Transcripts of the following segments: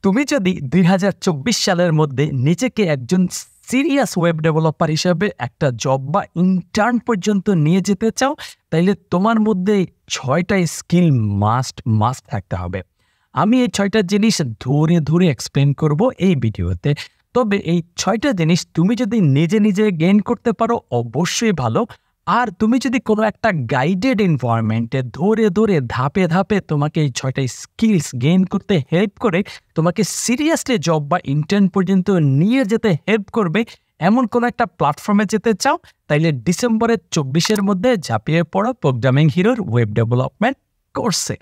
তুমি যদি 2024 সালের মধ্যে নিজেকে একজন সিরিয়াস ওয়েব ডেভেলপার হিসেবে একটা জব বা ইন্টার্ন পর্যন্ত নিয়ে যেতে চাও, তাইলে তোমার মধ্যে 6টা স্কিল মাস্ট থাকতে হবে। আমি এই 6টা জিনিস ধরে ধরে এক্সপ্লেন করব এই ভিডিওতে। তবে এই 6টা জিনিস তুমি যদি নিজে নিজে গেইন করতে পারো অবশ্যই ভালো। আর তুমি যদি কোনো একটা গাইডেড এনভায়রনমেন্টে ধরে ধরে ধাপে ধাপে তোমাকে এই 6টা স্কিলস গেইন করতে হেল্প করে তোমাকে সিরিয়াসলি জব বা ইন্টার্ন পর্যন্ত নিয়ে যেতে হেল্প করবে এমন কোনো একটা প্ল্যাটফর্মে যেতে চাও, তাইলে ডিসেম্বরের 24-এর মধ্যে ঝাঁপিয়ে পড়ো প্রোগ্রামিং হিরোর ওয়েব ডেভেলপমেন্ট কোর্সে।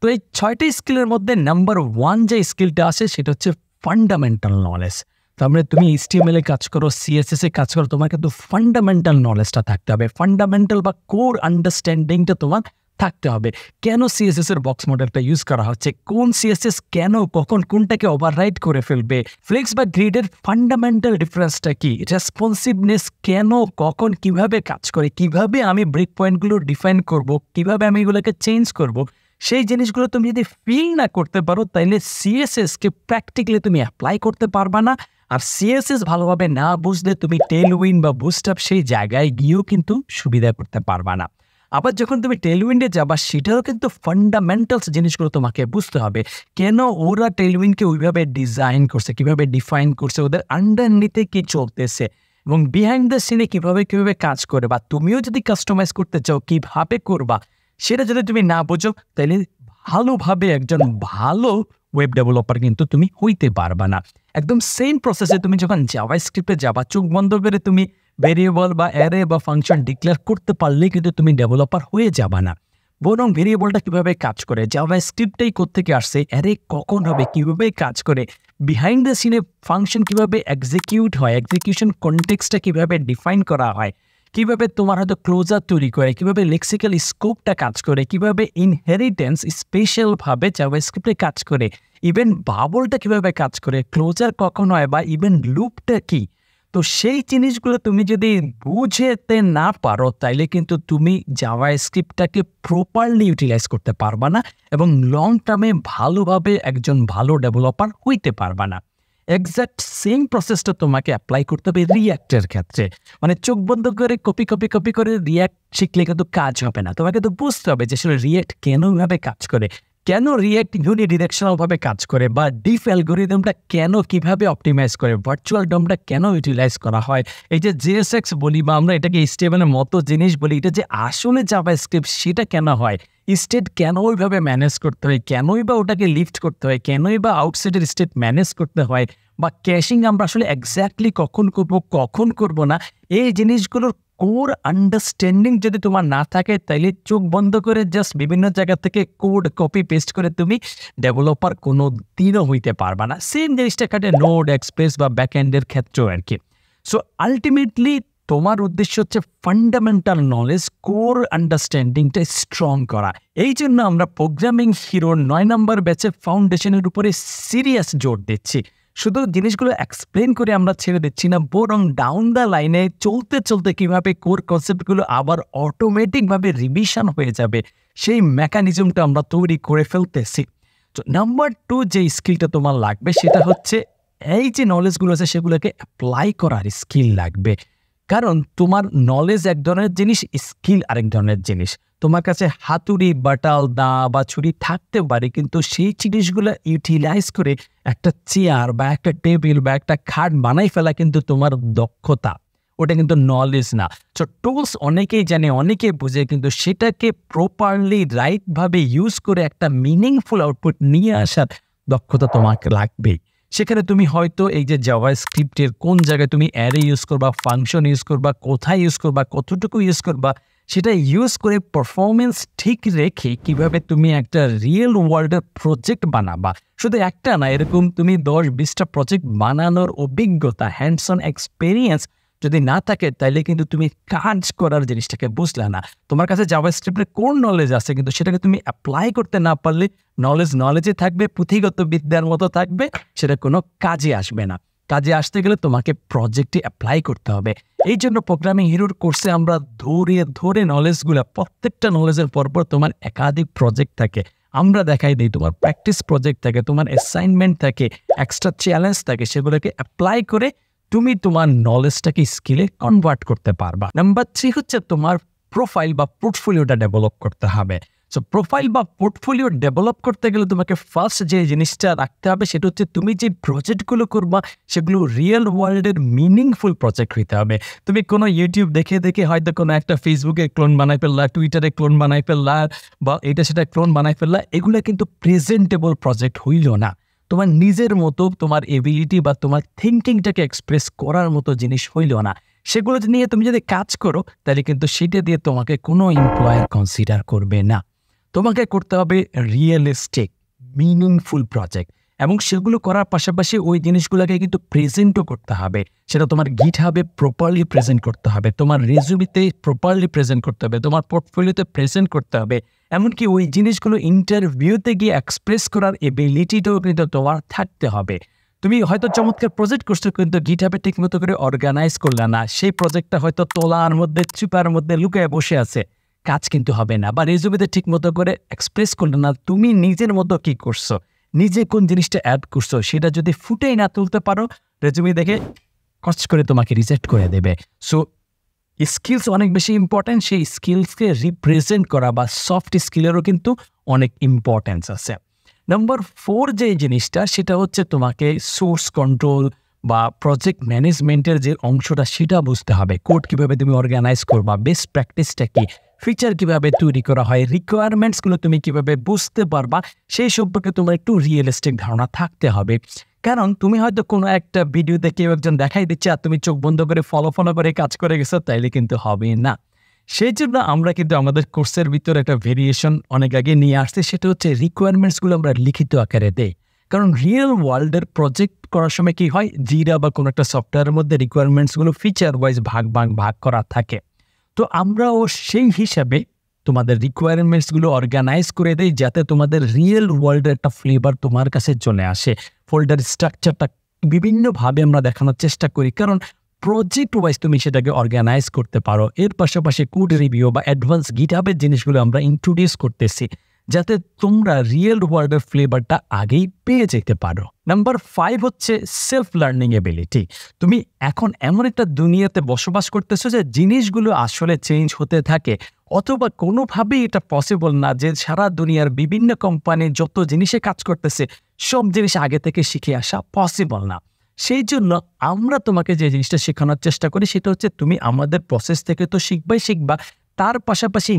তো এই 6টা স্কিলের মধ্যে নাম্বার 1 যে স্কিলটা আছে সেটা হচ্ছে ফান্ডামেন্টাল নলেজ। তার মানে তুমি HTML এ কাজ করো, CSS এ কাজ করো, তোমার কিন্তু ফান্ডামেন্টাল নলেজটা থাকতে হবে। ফান্ডামেন্টাল বা কোর আন্ডারস্ট্যান্ডিংটা তোমার থাকতে হবে। কেন CSS এর বক্স মডেলটা ইউজ করা হচ্ছে, কোন CSS কেন কখন কোনটাকে ওভাররাইড করে ফেলবে, ফ্লেক্স বা গ্রিডের ফান্ডামেন্টাল ডিফারেন্সটা কি, রেসপন্সিভনেস কেন কখন কিভাবে কাজ করে, কিভাবে আমি ব্রেক পয়েন্টগুলো ডিফাইন করব, কিভাবে আমি এগুলোকে চেঞ্জ করব, সেই জিনিসগুলো তুমি যদি ফিল না করতে পারো তাইলে CSS-কে প্র্যাকটিক্যালি তুমি অ্যাপ্লাই করতে পারবা না। আর CSS ভালোভাবে না বুঝলে তুমি টেলউইন্ড বা বুস্টআপ সেই জায়গায় গিয়েও কিন্তু সুবিধা করতে পারবা না। আবার যখন তুমি টেলউইন্ডে যাবা সেটাও কিন্তু ফান্ডামেন্টালস জিনিসগুলো তোমাকে বুঝতে হবে। কেন ওরা টেলউইন্ডকে ওইভাবে ডিজাইন করছে, কিভাবে ডিফাইন করছে, ওদের আন্ডারনিতে কি চলতেছে এবং বিহাইন্ড দ্য সিনে কিভাবে কাজ করে, বা তুমিও যদি কাস্টমাইজ করতে চাও কিভাবে করবা সেটা যদি তুমি না বোঝো তাহলে ভালোভাবে একজন ভালো ওয়েব ডেভেলপার কিন্তু তুমি হইতে পারবা না। একদম সেম প্রসেসে তুমি যখন জাভাস্ক্রিপ্টে যাবা, চোখ বন্ধ করে তুমি ভেরিয়েবল বা অ্যারে বা ফাংশন ডিক্লেয়ার করতে পারলে কিন্তু তুমি ডেভেলপার হয়ে যাবা না। বরং ভেরিয়েবলটা কিভাবে কাজ করে, জাভাস্ক্রিপ্টটাই কোত্থেকে আসছে, অ্যারে কখন হবে, কিভাবে কাজ করে, বিহাইন্ড দ্য সিনে ফাংশন কিভাবে এক্সিকিউট হয়, এক্সিকিউশন কনটেক্সটটা কিভাবে ডিফাইন করা হয়, কিভাবে তোমার হয়তো ক্লোজার তৈরি করে, কিভাবে লেক্সিক্যাল স্কোপটা কাজ করে, কিভাবে ইনহেরিটেন্স স্পেশালভাবে জাভাস্ক্রিপ্টে কাজ করে, ইভেন বাবলটা কিভাবে কাজ করে, ক্লোজার কখন হয়, বা ইভেন লুপটা কি। তো সেই জিনিসগুলো তুমি যদি বুঝতে না পারো তাইলে কিন্তু তুমি জাভাস্ক্রিপ্টটাকে প্রপারলি ইউটিলাইজ করতে পারবা না এবং লং টার্মে ভালোভাবে একজন ভালো ডেভেলপার হইতে পারবা না। এক্স্যাক্ট সেম প্রসেসটা তোমাকে অ্যাপ্লাই করতে হবে রিঅ্যাক্টের ক্ষেত্রে। মানে চোখ বন্ধ করে কপি করে রিঅ্যাক্ট শিখলে কিন্তু কাজ হবে না। তোমাকে তো বুঝতে হবে যে আসলে রিঅ্যাক্ট কেন ভাবে কাজ করে, কেন রিঅ্যাক্ট ইউনিডিরেকশনালভাবে কাজ করে, বা ডিফ অ্যালগোরিদমটা কেন কিভাবে অপটিমাইজ করে, ভার্চুয়াল ডমটা কেন ইউটিলাইজ করা হয়, এই যে JSX বলি বা আমরা এটাকে HTML-এর মতো জিনিস বলি, এটা যে আসলে জাভাস্ক্রিপ্ট সেটা কেন হয়, স্টেট কেন ওইভাবে ম্যানেজ করতে হয়, কেনই বা ওটাকে লিফট করতে হয়, কেনই বা আউটসাইডের স্টেট ম্যানেজ করতে হয়, বা ক্যাশিং আমরা আসলে এক্স্যাক্টলি কখন করব না, এই জিনিসগুলোর কোর আন্ডারস্ট্যান্ডিং যদি তোমার না থাকে তাইলে চোখ বন্ধ করে জাস্ট বিভিন্ন জায়গা থেকে কোড কপি পেস্ট করে তুমি ডেভেলপার কোনো দিনও হইতে পারবা না। সেম জিনিসটা খাটে নোড, এক্সপ্রেস বা ব্যাকএন্ডের ক্ষেত্রেও আর কি। সো আলটিমেটলি তোমার উদ্দেশ্য হচ্ছে ফান্ডামেন্টাল নলেজ, কোর আন্ডারস্ট্যান্ডিংটা স্ট্রং করা। এই জন্য আমরা প্রোগ্রামিং হিরোর 9 নম্বর ব্যাচের ফাউন্ডেশনের উপরে সিরিয়াস জোর দিচ্ছি। শুধু জিনিসগুলো এক্সপ্লেন করে আমরা ছেড়ে দিচ্ছি না, বরং ডাউন দ্য লাইনে চলতে চলতে কিভাবে কোর কনসেপ্টগুলো আবার অটোমেটিকভাবে রিভিশন হয়ে যাবে সেই মেকানিজমটা আমরা তৈরি করে ফেলতেছি। তো নাম্বার 2 যে স্কিলটা তোমার লাগবে সেটা হচ্ছে এই যে নলেজগুলো আছে সেগুলোকে অ্যাপ্লাই করার স্কিল লাগবে। কারণ তোমার নলেজ এক ধরনের জিনিস, স্কিল আরেক ধরনের জিনিস। তোমার কাছে হাতুড়ি, বাটাল, দা বা ছুরি থাকতে পারে, কিন্তু সেই জিনিসগুলো ইউটিলাইজ করে একটা চেয়ার বা একটা টেবিল বা একটা খাট বানাই ফেলা কিন্তু তোমার দক্ষতা, ওটা কিন্তু নলেজ না। সো টুলস অনেকেই জানে, অনেকেই বুঝে, কিন্তু সেটাকে প্রপারলি রাইটভাবে ইউজ করে একটা মিনিংফুল আউটপুট নিয়ে আসার দক্ষতা তোমাকে লাগবেই। সেখানে তুমি হয়তো এই যে জাভাস্ক্রিপ্টের কোন জায়গায় তুমি অ্যারে ইউজ করবা, ফাংশন ইউজ করবা, কোথায় ইউজ করবা, কতটুকু ইউজ করবা, সেটা ইউজ করে পারফরমেন্স ঠিক রেখে কিভাবে তুমি একটা রিয়েল ওয়ার্ল্ডের প্রজেক্ট বানাবা। শুধু একটা না, এরকম তুমি 10-20টা প্রজেক্ট বানানোর অভিজ্ঞতা, হ্যান্ডস অন এক্সপেরিয়েন্স যদি না থাকে তাইলে কিন্তু তুমি কাজ করার জিনিসটাকে বুঝলে না। তোমার কাছে জাভাস্ক্রিপ্টের কোন নলেজ আছে কিন্তু সেটাকে তুমি অ্যাপ্লাই করতে না পারলে নলেজে থাকবে, পুঁথিগত বিদ্যার মতো থাকবে, সেটা কোনো কাজে আসবে না। কাজে আসতে গেলে তোমাকে প্রজেক্টে অ্যাপ্লাই করতে হবে। এই জন্য প্রোগ্রামিং হিরোর কোর্সে আমরা ধরে নলেজগুলো, প্রত্যেকটা নলেজের পরপর তোমার একাধিক প্রজেক্ট থাকে। আমরা দেখাই দিই, তোমার প্র্যাকটিস প্রজেক্ট থাকে, তোমার অ্যাসাইনমেন্ট থাকে, এক্সট্রা চ্যালেঞ্জ থাকে, সেগুলোকে অ্যাপ্লাই করে তুমি তোমার নলেজটাকে স্কিলে কনভার্ট করতে পারবা। নাম্বার 3 হচ্ছে তোমার প্রোফাইল বা পোর্টফোলিওটা ডেভেলপ করতে হবে। সো প্রোফাইল বা পোর্টফোলিও ডেভেলপ করতে গেলে তোমাকে ফার্স্ট যে জিনিসটা রাখতে হবে সেটা হচ্ছে তুমি যে প্রজেক্টগুলো করবা সেগুলো রিয়েল ওয়ার্ল্ডের মিনিংফুল প্রজেক্ট হইতে হবে। তুমি কোনো ইউটিউব দেখে দেখে হয়তো কোনো একটা ফেসবুকে ক্লোন বানাই ফেললা, টুইটারে ক্লোন বানাই ফেললা, বা এটা সেটা ক্লোন বানাই ফেললা, এগুলো কিন্তু প্রেজেন্টেবল প্রজেক্ট হইল না। তোমার নিজের মতো তোমার এবিলিটি বা তোমার থিঙ্কিংটাকে এক্সপ্রেস করার মতো জিনিস হইল না। সেগুলো নিয়ে তুমি যদি কাজ করো তাহলে কিন্তু সেটা দিয়ে তোমাকে কোনো এমপ্লয়ার কনসিডার করবে না। তোমাকে করতে হবে রিয়েলিস্টিক মিনিংফুল প্রজেক্ট, এবং সেগুলো করার পাশাপাশি ওই জিনিসগুলোকে কিন্তু প্রেজেন্টও করতে হবে। সেটা তোমার গিটহাবে প্রপারলি প্রেজেন্ট করতে হবে, তোমার রেজুমিতে প্রপারলি প্রেজেন্ট করতে হবে, তোমার পোর্টফোলিওতে প্রেজেন্ট করতে হবে। এমনকি ওই জিনিসগুলো ইন্টারভিউতে গিয়ে এক্সপ্রেস করার এবিলিটিটাও কিন্তু তোমার থাকতে হবে। তুমি হয়তো চমৎকার প্রজেক্ট করছো কিন্তু গিটহাবে ঠিকমতো করে অর্গানাইজ করলে না, সেই প্রজেক্টটা হয়তো তোলার মধ্যে চিপার মধ্যে লুকায় বসে আছে, কাজ কিন্তু হবে না। বা রেজুমিতে ঠিকমতো করে এক্সপ্রেস করলে না তুমি নিজের মতো কি করছো, নিজে কোন জিনিসটা অ্যাড করছো সেটা যদি ফুটেই না তুলতে পারো, রেজুমি দেখে কষ্ট করে তোমাকে রিজেক্ট করে দেবে। সো স্কিলস অনেক বেশি ইম্পর্ট্যান্ট, সেই স্কিলসকে রিপ্রেজেন্ট করা বা সফট স্কিলেরও কিন্তু অনেক ইম্পর্ট্যান্স আছে। নাম্বার 4 যে জিনিসটা সেটা হচ্ছে তোমাকে সোর্স কন্ট্রোল বা প্রজেক্ট ম্যানেজমেন্টের যে অংশটা সেটা বুঝতে হবে। কোড কীভাবে তুমি অর্গানাইজ করবা, বেস্ট প্র্যাকটিসটা কী, ফিচার কীভাবে তৈরি করা হয়, রিকোয়ারমেন্টসগুলো তুমি কীভাবে বুঝতে পারবা, সেই সম্পর্কে তোমার একটু রিয়েলিস্টিক ধারণা থাকতে হবে। কারণ তুমি হয়তো কোনো একটা ভিডিওতে কেউ একজন দেখাই দিচ্ছে আর তুমি চোখ বন্ধ করে ফলো করে কাজ করে গেছো, তাইলে কিন্তু হবে না। সেই জন্য আমরা কিন্তু আমাদের কোর্সের ভিতরে একটা ভেরিয়েশন অনেক আগে নিয়ে আসছি, সেটা হচ্ছে রিকোয়ারমেন্টসগুলো আমরা লিখিত আকারে দেই। কারণ রিয়েল ওয়ার্ল্ডের প্রজেক্ট করার সময় কি হয়, জিরা বা কোনো একটা সফটওয়্যারের মধ্যে রিকোয়ারমেন্টসগুলো ফিচার ওয়াইজ ভাগ করা থাকে। তো আমরাও সেই হিসাবে তোমাদের রিকোয়ারমেন্টসগুলো অর্গানাইজ করে দেই যাতে তোমাদের রিয়েল ওয়ার্ল্ডের একটা ফ্লেভার তোমার কাছে চলে আসে। ফোল্ডার স্ট্রাকচারটা বিভিন্নভাবে আমরা দেখানোর চেষ্টা করি, কারণ প্রজেক্ট ওয়াইজ তুমি সেটাকে অর্গানাইজ করতে পারো। এর পাশাপাশি কোড রিভিউ বা অ্যাডভান্স গিটহাবের জিনিসগুলো আমরা ইন্ট্রোডিউস করতেছি যাতে তোমরা রিয়েল ওয়ার্ল্ডের ফ্লেভারটা আগেই পেয়ে যেতে পারো। নাম্বার 5 হচ্ছে সেলফ লার্নিং এবিলিটি। তুমি এখন এমন একটা দুনিয়াতে বসবাস করতেছো যে জিনিসগুলো আসলে চেঞ্জ হতে থাকে, অথবা কোনোভাবেই এটা পসিবল না যে সারা দুনিয়ার বিভিন্ন কোম্পানি যত জিনিসে কাজ করতেছে সব জিনিস আগে থেকে শিখে আসা পসিবল না। সেই জন্য আমরা তোমাকে যে জিনিসটা শেখানোর চেষ্টা করি সেটা হচ্ছে তুমি আমাদের প্রসেস থেকে তো শিখবা, তার পাশাপাশি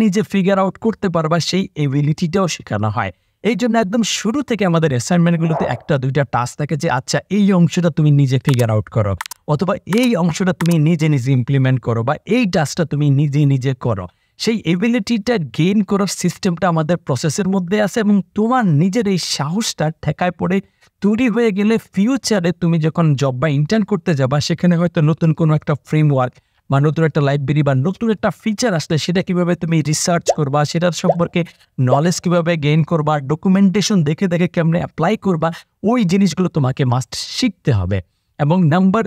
নিজে ফিগার আউট করতে পারবা, সেই এবিলিটিটাও শেখানো হয়। এই জন্য একদম শুরু থেকে আমাদের অ্যাসাইনমেন্টগুলোতে 1-2টা টাস্ক থাকে যে আচ্ছা এই অংশটা তুমি নিজে ফিগার আউট করো, অথবা এই অংশটা তুমি নিজে ইমপ্লিমেন্ট করো, বা এই টাস্কটা তুমি নিজে করো। সেই এবিলিটিটা গেইন করার সিস্টেমটা আমাদের প্রসেসের মধ্যে আছে, এবং তোমার নিজের এই সাহসটা ঠেকায় পড়ে তৈরি হয়ে গেলে ফিউচারে তুমি যখন জব বা ইন্টার্ন করতে যাবা সেখানে হয়তো নতুন কোনো একটা ফ্রেমওয়ার্ক বা নতুন একটা লাইব্রেরি বা নতুন একটা ফিচার আসলে সেটা কিভাবে তুমি রিসার্চ করবা, সেটার সম্পর্কে নলেজ কিভাবে গেইন করবা, ডকুমেন্টেশন দেখে কেমনে অ্যাপ্লাই করবা, ওই জিনিসগুলো তোমাকে মাস্ট শিখতে হবে। এবং নাম্বার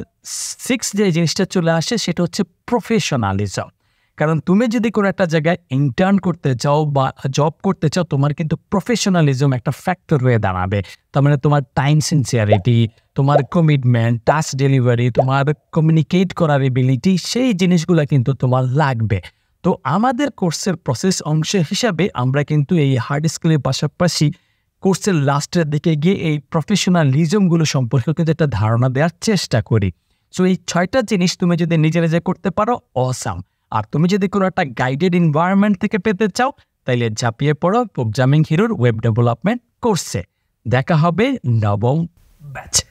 6 যে জিনিসটা চলে আসে সেটা হচ্ছে প্রফেশনালিজম। কারণ তুমি যদি কোনো একটা জায়গায় ইন্টার্ন করতে চাও বা জব করতে চাও, তোমার কিন্তু প্রফেশনালিজম একটা ফ্যাক্টর হয়ে দাঁড়াবে। তার মানে তোমার টাইম সিনসিয়ারিটি, তোমার কমিটমেন্ট, টাস্ক ডেলিভারি, তোমার কমিউনিকেট করার এবিলিটি, সেই জিনিসগুলো কিন্তু তোমার লাগবে। তো আমাদের কোর্সের প্রসেস অংশ হিসাবে আমরা কিন্তু এই হার্ড স্কিলের পাশাপাশি কোর্সের লাস্টের দিকে গিয়ে এই প্রফেশনালিজমগুলো সম্পর্কে কিন্তু একটা ধারণা দেওয়ার চেষ্টা করি। সো এই 6টা জিনিস তুমি যদি নিজে করতে পারো অসাম। আর তুমি যদি কোনো একটা গাইডেড এনভায়রনমেন্ট থেকে পেতে চাও তাইলে ঝাঁপিয়ে পড়ো প্রোগ্রামিং হিরোর ওয়েব ডেভেলপমেন্ট কোর্সে। দেখা হবে 9ম ব্যাচে।